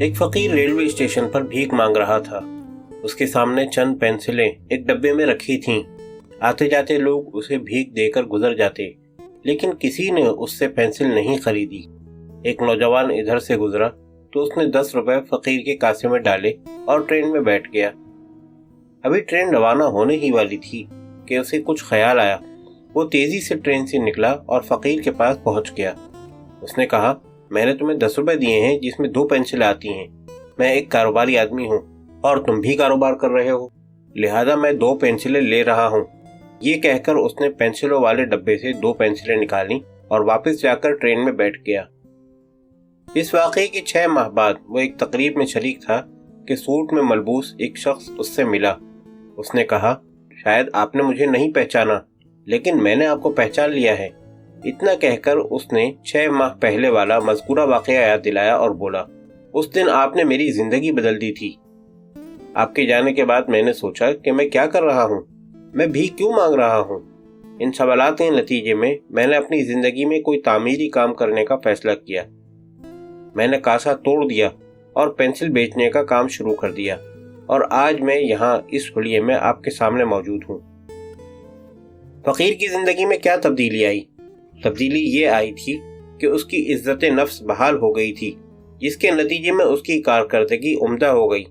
ایک فقیر railway station پر بھیک مانگ رہا تھا۔ اس کے سامنے چند پینسلیں ایک ڈبے میں رکھی تھیں۔ آتے جاتے لوگ اسے بھیک دے کر گزر جاتے، لیکن کسی نے اس سے پینسل نہیں خریدی۔ ایک نوجوان ادھر سے گزرا تو اس نے 10 روپے فقیر کے کاسے میں ڈالے اور ٹرین میں بیٹھ گیا۔ ابھی ٹرین روانہ ہونے ہی والی تھی کہ اسے کچھ خیال آیا۔ وہ تیزی سے ٹرین سے نکلا اور فقیر کے پاس پہنچ گیا۔ اس نے کہا، میں نے تمہیں 10 روپے دیے ہیں جس میں 2 پینسلیں آتی ہیں۔ میں ایک کاروباری آدمی ہوں اور تم بھی کاروبار کر رہے ہو، لہذا میں 2 پینسلیں لے رہا ہوں۔ یہ کہہ کر اس نے پینسلوں والے ڈبے سے 2 پینسلیں نکالیں اور واپس جا کر ٹرین میں بیٹھ گیا۔ اس واقعے کے 6 ماہ بعد وہ ایک تقریب میں شریک تھا کہ سوٹ میں ملبوس ایک شخص اس سے ملا۔ اس نے کہا، شاید آپ نے مجھے نہیں پہچانا، لیکن میں نے آپ کو پہچان لیا ہے۔ اتنا کہہ کر اس نے 6 ماہ پہلے والا مذکورہ واقعہ یاد دلایا اور بولا، اس دن آپ نے میری زندگی بدل دی تھی۔ آپ کے جانے کے بعد میں نے سوچا کہ میں کیا کر رہا ہوں، میں بھیک کیوں مانگ رہا ہوں۔ ان سوالات کے نتیجے میں نے اپنی زندگی میں کوئی تعمیری کام کرنے کا فیصلہ کیا۔ میں نے کاسا توڑ دیا اور پینسل بیچنے کا کام شروع کر دیا، اور آج میں یہاں اس حلیے میں آپ کے سامنے موجود ہوں۔ فقیر کی زندگی میں کیا تبدیلی آئی؟ تبدیلی یہ آئی تھی کہ اس کی عزت نفس بحال ہو گئی تھی، جس کے نتیجے میں اس کی کارکردگی عمدہ ہو گئی۔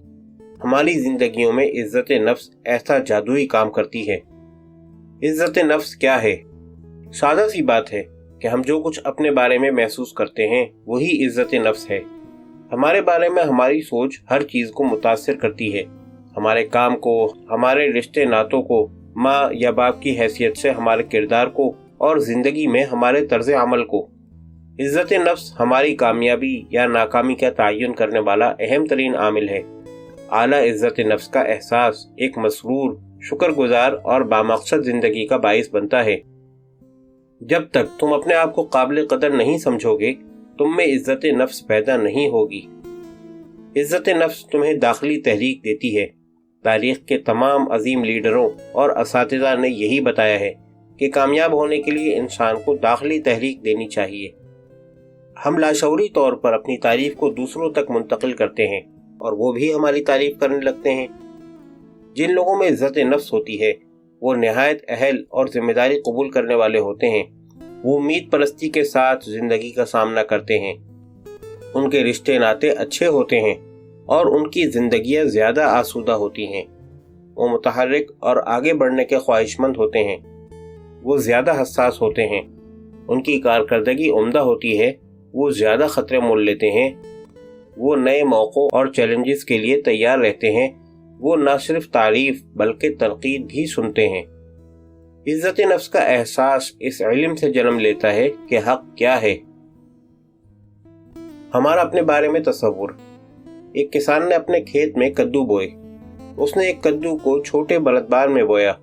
ہماری زندگیوں میں عزت نفس ایسا جادوئی کام کرتی ہے۔ عزت نفس کیا ہے؟ سادہ سی بات ہے کہ ہم جو کچھ اپنے بارے میں محسوس کرتے ہیں وہی عزت نفس ہے۔ ہمارے بارے میں ہماری سوچ ہر چیز کو متاثر کرتی ہے، ہمارے کام کو، ہمارے رشتے ناتوں کو، ماں یا باپ کی حیثیت سے ہمارے کردار کو، اور زندگی میں ہمارے طرز عمل کو۔ عزت نفس ہماری کامیابی یا ناکامی کا تعین کرنے والا اہم ترین عامل ہے۔ اعلیٰ عزت نفس کا احساس ایک مسرور، شکر گزار اور بامقصد زندگی کا باعث بنتا ہے۔ جب تک تم اپنے آپ کو قابل قدر نہیں سمجھو گے، تم میں عزت نفس پیدا نہیں ہوگی۔ عزت نفس تمہیں داخلی تحریک دیتی ہے۔ تاریخ کے تمام عظیم لیڈروں اور اساتذہ نے یہی بتایا ہے کہ کامیاب ہونے کے لیے انسان کو داخلی تحریک دینی چاہیے۔ ہم لاشعوری طور پر اپنی تعریف کو دوسروں تک منتقل کرتے ہیں اور وہ بھی ہماری تعریف کرنے لگتے ہیں۔ جن لوگوں میں عزت نفس ہوتی ہے وہ نہایت اہل اور ذمہ داری قبول کرنے والے ہوتے ہیں۔ وہ امید پرستی کے ساتھ زندگی کا سامنا کرتے ہیں۔ ان کے رشتے ناتے اچھے ہوتے ہیں اور ان کی زندگیاں زیادہ آسودہ ہوتی ہیں۔ وہ متحرک اور آگے بڑھنے کے خواہش مند ہوتے ہیں۔ وہ زیادہ حساس ہوتے ہیں۔ ان کی کارکردگی عمدہ ہوتی ہے۔ وہ زیادہ خطرے مول لیتے ہیں۔ وہ نئے موقعوں اور چیلنجز کے لیے تیار رہتے ہیں۔ وہ نہ صرف تعریف بلکہ تنقید بھی سنتے ہیں۔ عزت نفس کا احساس اس علم سے جنم لیتا ہے کہ حق کیا ہے۔ ہمارا اپنے بارے میں تصور۔ ایک کسان نے اپنے کھیت میں کدو بوئے۔ اس نے ایک کدو کو چھوٹے مرتبان میں بویا۔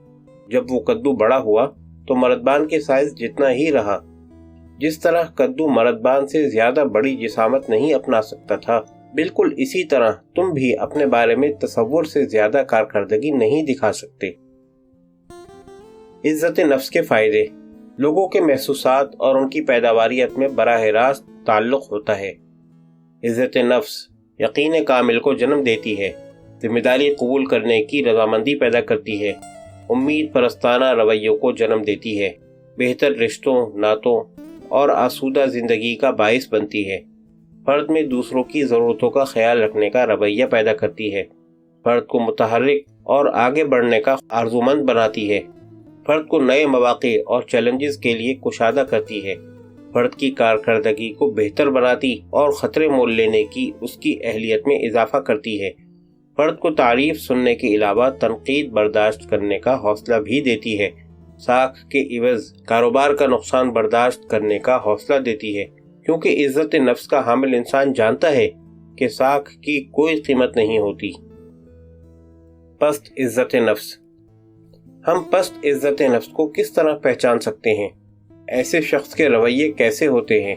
جب وہ کدو بڑا ہوا تو مرتبان کے سائز جتنا ہی رہا۔ جس طرح کدو مرتبان سے زیادہ بڑی جسامت نہیں اپنا سکتا تھا، بالکل اسی طرح تم بھی اپنے بارے میں تصور سے زیادہ کارکردگی نہیں دکھا سکتے۔ عزت نفس کے فائدے۔ لوگوں کے محسوسات اور ان کی پیداواریت میں براہ راست تعلق ہوتا ہے۔ عزت نفس یقین کامل کو جنم دیتی ہے، ذمہ داری قبول کرنے کی رضامندی پیدا کرتی ہے، امید پرستانہ رویوں کو جنم دیتی ہے، بہتر رشتوں ناتوں اور آسودہ زندگی کا باعث بنتی ہے، فرد میں دوسروں کی ضرورتوں کا خیال رکھنے کا رویہ پیدا کرتی ہے، فرد کو متحرک اور آگے بڑھنے کا آرزومند بناتی ہے، فرد کو نئے مواقع اور چیلنجز کے لیے کشادہ کرتی ہے، فرد کی کارکردگی کو بہتر بناتی اور خطرے مول لینے کی اس کی اہلیت میں اضافہ کرتی ہے، فرد کو تعریف سننے کے علاوہ تنقید برداشت کرنے کا حوصلہ بھی دیتی ہے، ساکھ کے عوض کاروبار کا نقصان برداشت کرنے کا حوصلہ دیتی ہے، کیونکہ عزت نفس کا حامل انسان جانتا ہے کہ ساکھ کی کوئی قیمت نہیں ہوتی۔ پست عزت نفس۔ ہم پست عزت نفس کو کس طرح پہچان سکتے ہیں؟ ایسے شخص کے رویے کیسے ہوتے ہیں؟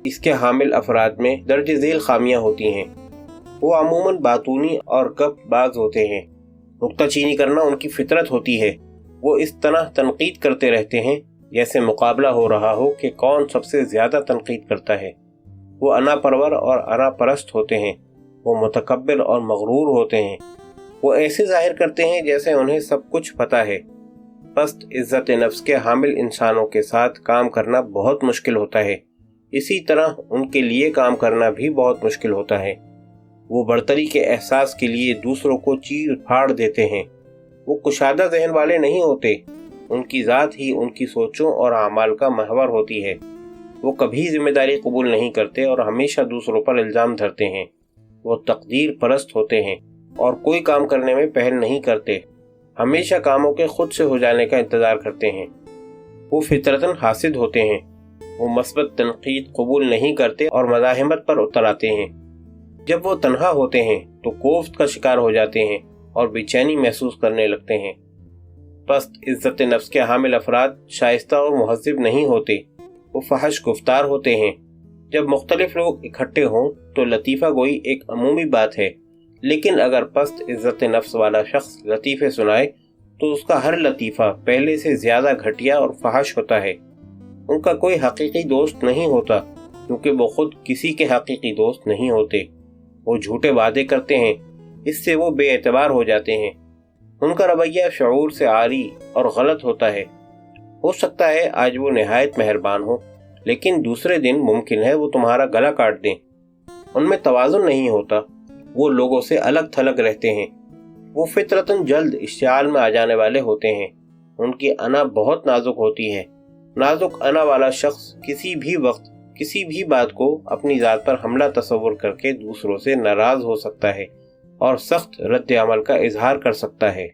اس کے حامل افراد میں درج ذیل خامیاں ہوتی ہیں۔ وہ عموماً باتونی اور گپ باز ہوتے ہیں۔ نکتہ چینی کرنا ان کی فطرت ہوتی ہے۔ وہ اس طرح تنقید کرتے رہتے ہیں جیسے مقابلہ ہو رہا ہو کہ کون سب سے زیادہ تنقید کرتا ہے۔ وہ انا پرور اور انا پرست ہوتے ہیں۔ وہ متکبر اور مغرور ہوتے ہیں۔ وہ ایسے ظاہر کرتے ہیں جیسے انہیں سب کچھ پتہ ہے۔ پست عزت نفس کے حامل انسانوں کے ساتھ کام کرنا بہت مشکل ہوتا ہے، اسی طرح ان کے لیے کام کرنا بھی بہت مشکل ہوتا ہے۔ وہ برتری کے احساس کے لیے دوسروں کو چیر پھاڑ دیتے ہیں۔ وہ کشادہ ذہن والے نہیں ہوتے، ان کی ذات ہی ان کی سوچوں اور اعمال کا محور ہوتی ہے۔ وہ کبھی ذمہ داری قبول نہیں کرتے اور ہمیشہ دوسروں پر الزام دھرتے ہیں۔ وہ تقدیر پرست ہوتے ہیں اور کوئی کام کرنے میں پہل نہیں کرتے، ہمیشہ کاموں کے خود سے ہو جانے کا انتظار کرتے ہیں۔ وہ فطرتاً حاسد ہوتے ہیں۔ وہ مثبت تنقید قبول نہیں کرتے اور مزاحمت پر اتر آتے ہیں۔ جب وہ تنہا ہوتے ہیں تو کوفت کا شکار ہو جاتے ہیں اور بے چینی محسوس کرنے لگتے ہیں۔ پست عزت نفس کے حامل افراد شائستہ اور مہذب نہیں ہوتے، وہ فحش گفتار ہوتے ہیں۔ جب مختلف لوگ اکٹھے ہوں تو لطیفہ گوئی ایک عمومی بات ہے، لیکن اگر پست عزت نفس والا شخص لطیفے سنائے تو اس کا ہر لطیفہ پہلے سے زیادہ گھٹیا اور فحش ہوتا ہے۔ ان کا کوئی حقیقی دوست نہیں ہوتا، کیونکہ وہ خود کسی کے حقیقی دوست نہیں ہوتے۔ وہ جھوٹے وعدے کرتے ہیں، اس سے وہ بے اعتبار ہو جاتے ہیں۔ ان کا رویہ شعور سے عاری اور غلط ہوتا ہے۔ ہو سکتا ہے آج وہ نہایت مہربان ہو، لیکن دوسرے دن ممکن ہے وہ تمہارا گلا کاٹ دیں۔ ان میں توازن نہیں ہوتا، وہ لوگوں سے الگ تھلگ رہتے ہیں۔ وہ فطرتاً جلد اشتعال میں آ جانے والے ہوتے ہیں۔ ان کی انا بہت نازک ہوتی ہے۔ نازک انا والا شخص کسی بھی وقت کسی بھی بات کو اپنی ذات پر حملہ تصور کر کے دوسروں سے ناراض ہو سکتا ہے اور سخت رد عمل کا اظہار کر سکتا ہے۔